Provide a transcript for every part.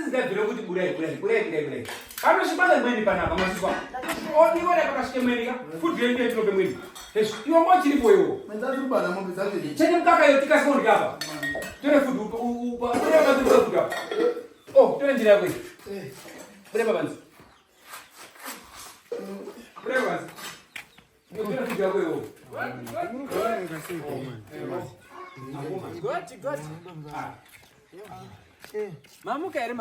asingabvira kuti budai. Anoshibaza mweni panapa maswa. Oniona pakashike mweni ka. Food yende tinope mweni. Iwo mochiripo iwo. Mwenza kubana mombe zavili. Chene mkaka yo tikasoni kapa. Tore food upa. Tore bantu food kapa. Oh, tore njira yako. Breva bantu. Breva. Tore food yako yo. Got. Mamuka ere.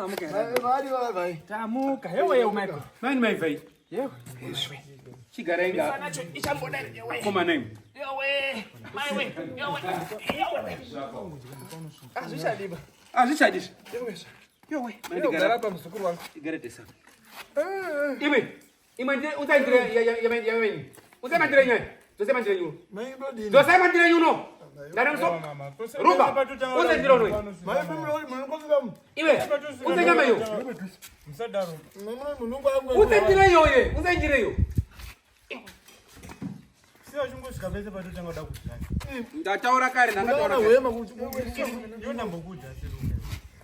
Vai. Tamuka. Yewe umeko. Mani mai vai. Yewe. Chigarenga. Nacho ichamboda yewe. Koma name. Yewe. Maiwe. Yewe. Azishadiba. Azishadisha. Yewe. Mani Garapa msukuru wangu. Igarete sana. Imandire utaindire ya. Usamandire nyai. Usamandire nyuno. Maindo dini. Usamandire nyuno. Ndare mso. Ruba. Usamandire nyuno. Maindo mwangu Iwe. Usanyama yo. Msadaro. Mungu wangu. Usamandire yo ye. Usamandire yo. Sio chungu sikabeze bado tanga dakuti. Ndataura kare ndakataura. Wema kuti. Yona mbokuja siruka.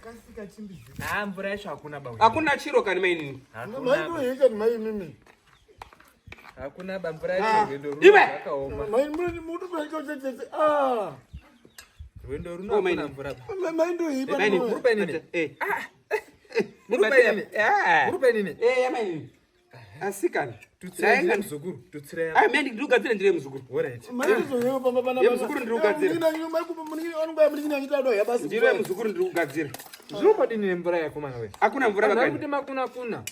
Kasika chimbizi. Mvura yesho hakuna bawe. Hakuna chiro kani maini. Maindo yeka ni mai mimi. Hakuna bambura yesho ngendo ruka. Iwe. Maindo mutu kwa tete. Wendo runa kuna mvura. Maindo yipa. Maini. Murupe nini? Murupe nini? Yamaini. Asikana. Tutsire mzukuru. Tutsire. Mimi ndikugadzira ndire muzukuru. Alright. Maindo zoyo pamba pana. Ye muzukuru ndikugadzira. Ndina nyumba yako muniki wangu mlingina ngita do ya basi. Ndire muzukuru ndikugadzira. Zupa dini mvura yako mana we. Hakuna mvura Kana bakani. kuti makuna kuna.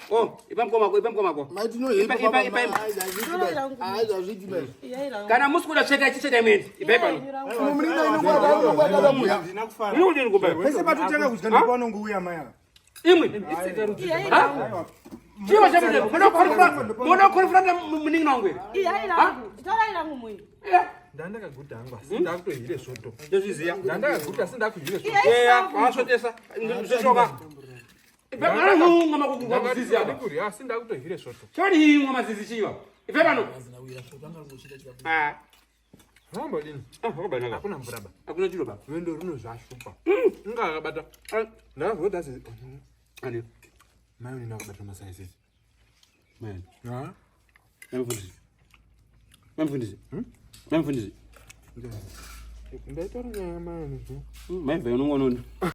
Oh, ipamkomako. Maitino yipa. Aiza zvidibe. Kana musikuda cheta chicheta imene. Ipaipa no. Mumlinga ino kwa damu. Ndinakufana. Ino ndiri kubai. Pese patutenga kudya ndipano nguuya maya. Imwe. Chiwa chamene. Mono konfront muningi nongwe. Ndandakaguta hangu sindakutohire soto. Ndozviziya. Ndandakaguta sindakuhire soto. Wasvotesa. Zvishoka. Ipaipa no ngoma kukuzizi apa. Ndikuri sindakutohire soto. Choni ngoma zizi chiwa. Ipaipa no. Mambo dini. Wakubanaka. Hakuna mvura ba. Hakuna chiro ba. Wendo runo zvashupa. Ngakabata. Ndazvoda sisi. Ani. Mayo ninakubata masai sisi. Man. Ha? Memfundisi. Ndaita runyaya mayo. Maive unongonondo.